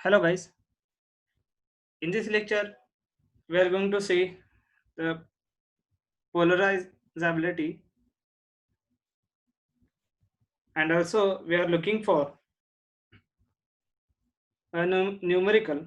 Hello guys, in this lecture we are going to see the polarizability, and also we are looking for a numerical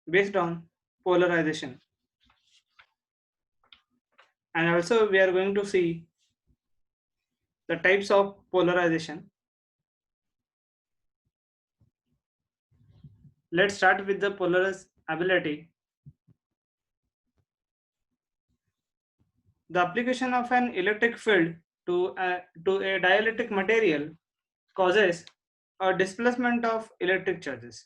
based on polarization, and also we are going to see the types of polarization. Let's start with the polarizability. The application of an electric field to a dielectric material causes a displacement of electric charges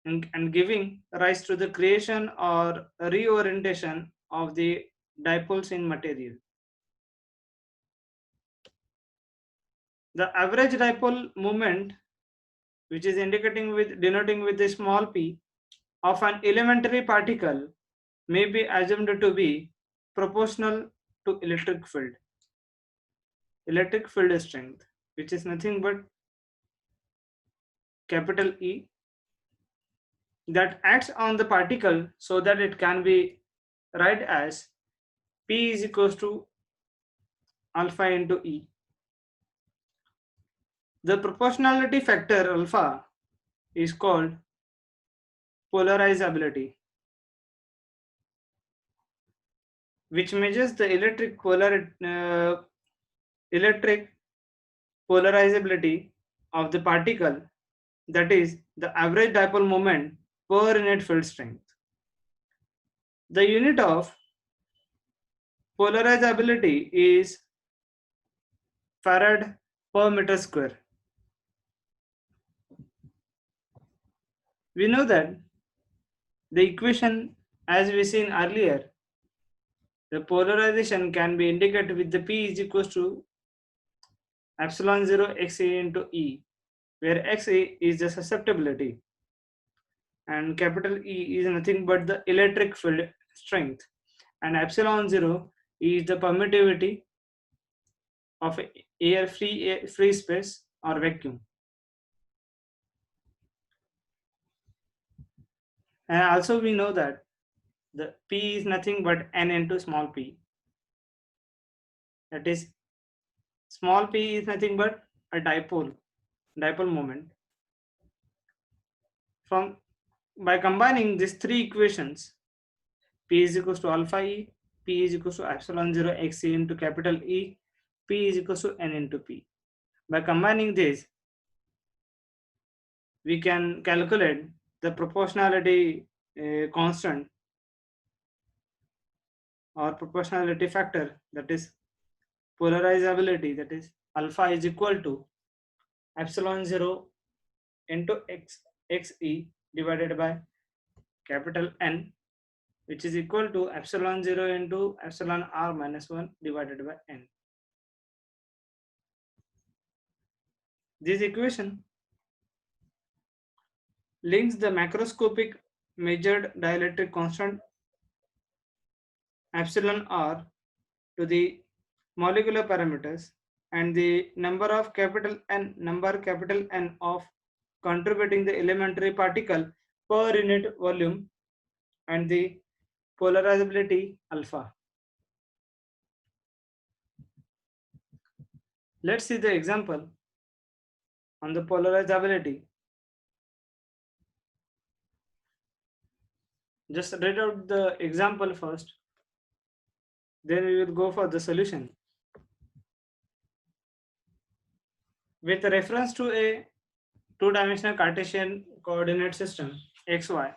and giving rise to the creation or reorientation of the dipoles in material. The average dipole moment, which is indicating with denoting with a small p of an elementary particle, may be assumed to be proportional to electric field strength, which is nothing but capital E, that acts on the particle so that it can be write as P is equals to alpha into E. The proportionality factor alpha is called polarizability, which measures the electric polarizability of the particle, that is, the average dipole moment per unit field strength. The unit of polarizability is farad per meter square. We know that the equation, as we seen earlier, the polarization can be indicated with the P is equals to epsilon 0 Xa into E, where Xa is the susceptibility and capital E is nothing but the electric field strength, and epsilon 0 is the permittivity of free space or vacuum. And also we know that the P is nothing but n into small p, that is, small p is nothing but a dipole moment. From by combining these three equations, P is equals to alpha E, P is equals to epsilon 0 Xe into capital E, P is equals to n into P. By combining this, we can calculate the proportionality constant or proportionality factor, that is polarizability, that is alpha is equal to epsilon 0 into xe divided by capital N, which is equal to epsilon 0 into epsilon r minus 1 divided by n. This equation links the macroscopic measured dielectric constant epsilon r to the molecular parameters and the number capital N of contributing the elementary particle per unit volume and the polarizability alpha. Let's see the example on the polarizability. Just read out the example first, then we will go for the solution. With reference to a two-dimensional Cartesian coordinate system xy,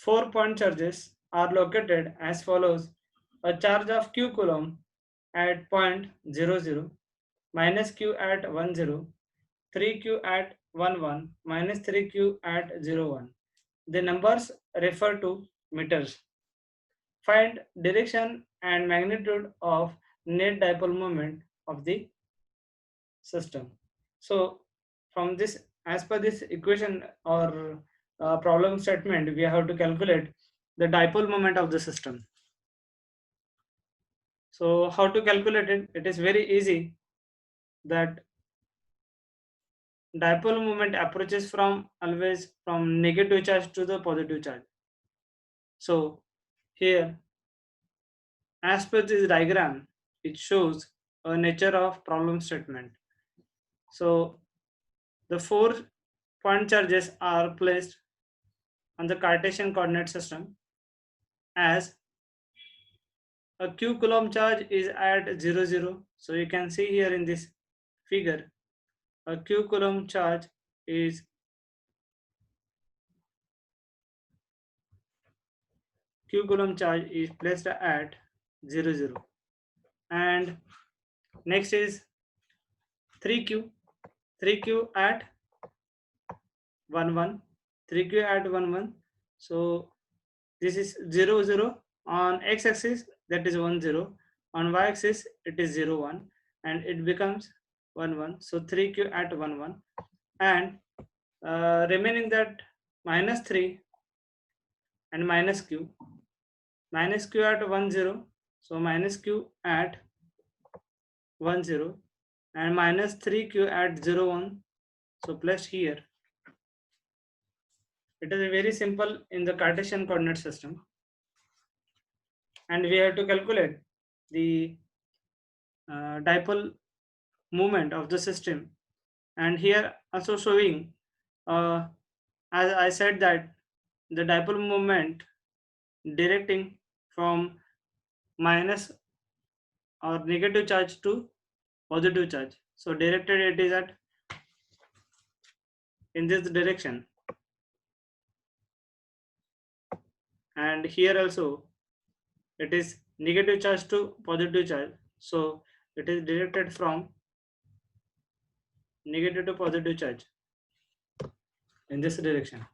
4-point charges are located as follows: a charge of q coulomb at point 0, minus q at 10, 3q at 11, minus 3q at 01. The numbers refer to meters. Find direction and magnitude of net dipole moment of the system. So from this, as per this equation or problem statement, we have to calculate the dipole moment of the system. So how to calculate it? It is very easy. That dipole moment approaches from always from negative charge to the positive charge. So here, as per this diagram, it shows a nature of problem statement. So the 4 point charges are placed on the Cartesian coordinate system as a q coulomb charge is at 0 0. So you can see here in this figure, a q coulomb charge is placed at 0 0. And next is 3q 3q at 1 1, 3q at 1 1. So this is 0 0 on x-axis, that is 1 0, on y-axis it is 0 1, and it becomes 1 1. So 3q at 1 1, and remaining that minus 3 and minus q at 1 0. So minus q at 1 0, and minus 3q at 0 1. So plus here. It is very simple in the Cartesian coordinate system, and we have to calculate the dipole moment of the system. And here also showing, as I said, that the dipole moment directing from minus or negative charge to positive charge. So directed it is at in this direction, and here also it is negative charge to positive charge. So it is directed from negative to positive charge in this direction.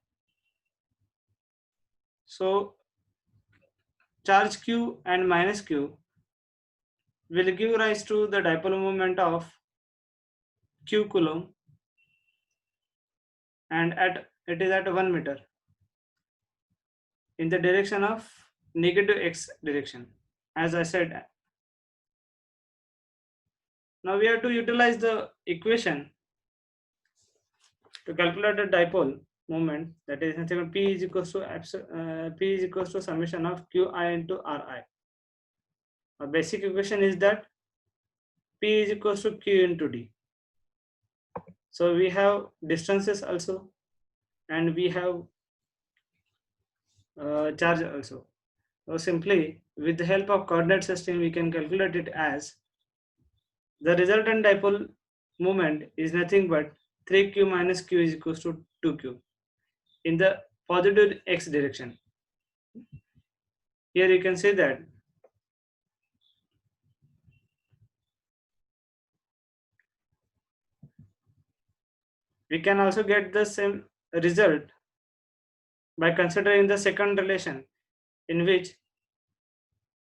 So charge q and minus q will give rise to the dipole moment of q coulomb, and at it is at 1 meter in the direction of negative x direction, as I said. Now we have to utilize the equation to calculate the dipole moment, that is nothing but p is equals to p is equals to summation of qi into ri. A basic equation is that p is equals to q into d. So we have distances also, and we have charge also. So simply with the help of coordinate system we can calculate it as the resultant dipole moment is nothing but 3q minus q is equals to 2q in the positive x direction. Here you can see that we can also get the same result by considering the second relation, in which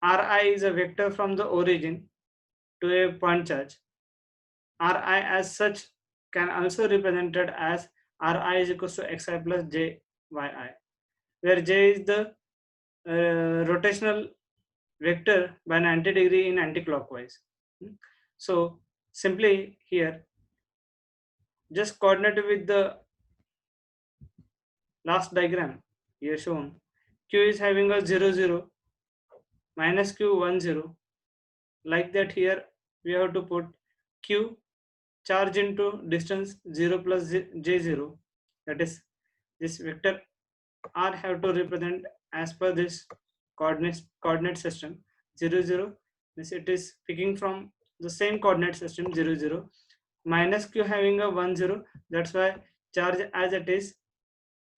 Ri is a vector from the origin to a point charge. Ri as such can also be represented as Ri is equals to xi plus ji, where j is the rotational vector by 90 degree in anti-clockwise. So simply here, just coordinate with the last diagram here shown. Q is having a 0 0, minus q 1 0. Like that, here we have to put q charge into distance 0 plus j 0. That is, this vector r have to represent as per this coordinate system 0 0. This it is picking from the same coordinate system 0 0. Minus q having a 1 0. That's why charge as it is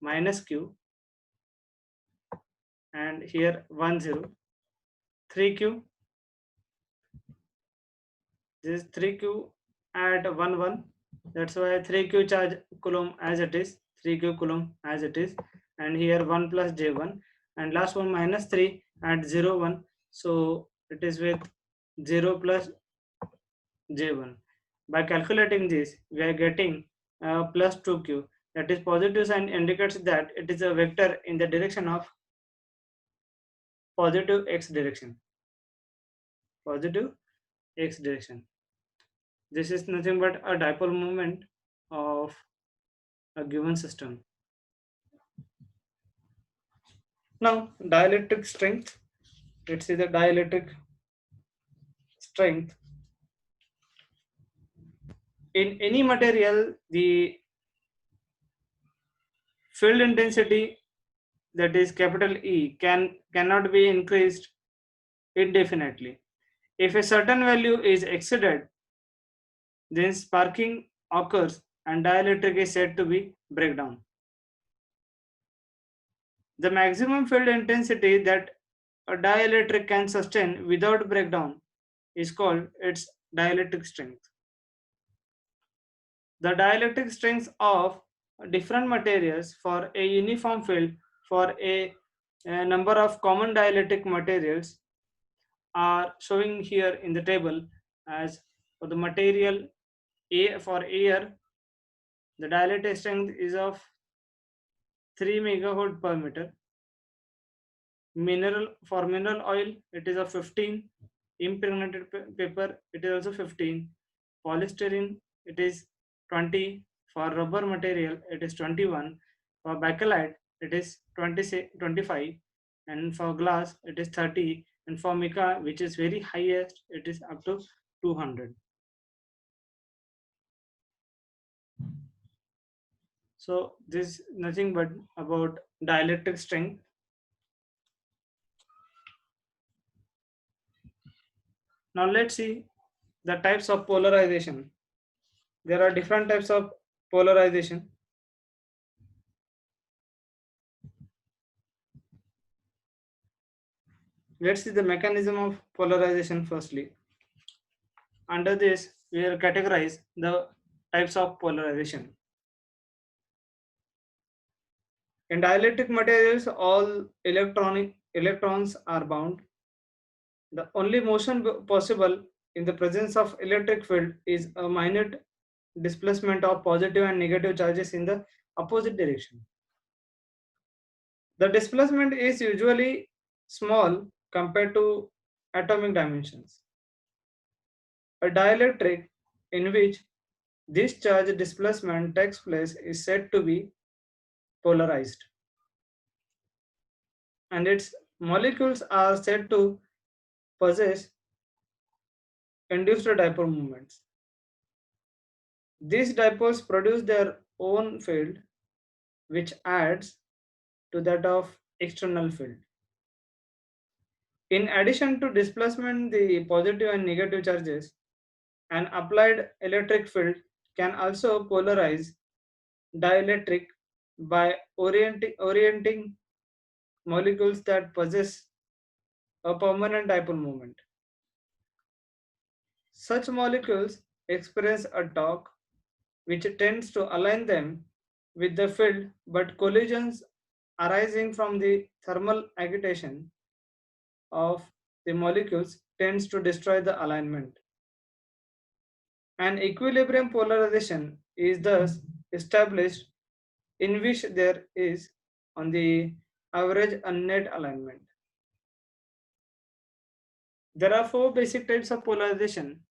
minus q, and here 1 0. 3q, this is 3q at 1 1. That's why 3q charge coulomb as it is, 3q coulomb as it is, and here 1 plus j1, and last one minus 3 at 0 1. So it is with 0 plus j1. By calculating this, we are getting plus 2q. That is, positive sign indicates that it is a vector in the direction of positive x direction. Positive x direction. This is nothing but a dipole moment of a given system. Now, dielectric strength. Let's see the dielectric strength. In any material, the field intensity, that is capital E, cannot be increased indefinitely. If a certain value is exceeded, then sparking occurs and dielectric is said to be breakdown. The maximum field intensity that a dielectric can sustain without breakdown is called its dielectric strength. The dielectric strengths of different materials for a uniform field for a number of common dielectric materials are showing here in the table. As for the material A, for air, the dielectric strength is of 3 megawatt per meter. Mineral, for mineral oil, it is of 15. Impregnated paper, it is also 15. Polystyrene, it is 20. For rubber material, it is 21. For bakelite, it is 25. And for glass, it is 30. And for mica, which is very highest, it is up to 200. So this is nothing but about dielectric strength. Now let's see the types of polarization. There are different types of polarization. Let's see the mechanism of polarization firstly. Under this, we will categorize the types of polarization. In dielectric materials, all electrons are bound. The only motion possible in the presence of electric field is a minute displacement of positive and negative charges in the opposite direction. The displacement is usually small compared to atomic dimensions. A dielectric in which this charge displacement takes place is said to be polarized, and its molecules are said to possess induced dipole moments. These dipoles produce their own field, which adds to that of external field. In addition to displacement, the positive and negative charges, an applied electric field can also polarize dielectric by orienting molecules that possess a permanent dipole moment. Such molecules experience a torque which tends to align them with the field, but collisions arising from the thermal agitation of the molecules tends to destroy the alignment. An equilibrium polarization is thus established in which there is on the average a net alignment. There are four basic types of polarization.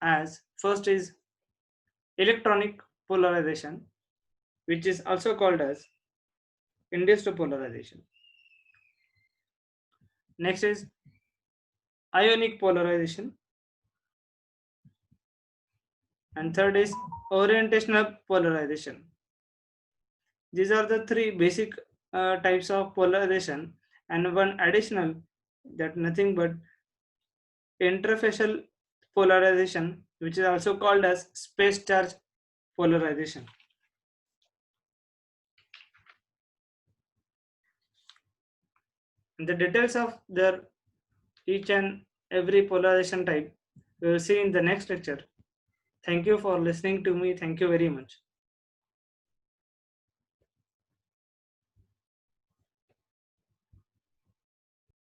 As first is electronic polarization, which is also called as induced polarization. Next is ionic polarization, and third is orientational polarization. These are the three basic types of polarization, and one additional, that nothing but interfacial polarization, which is also called as space charge polarization. And the details of their each and every polarization type we will see in the next lecture. Thank you for listening to me. Thank you very much.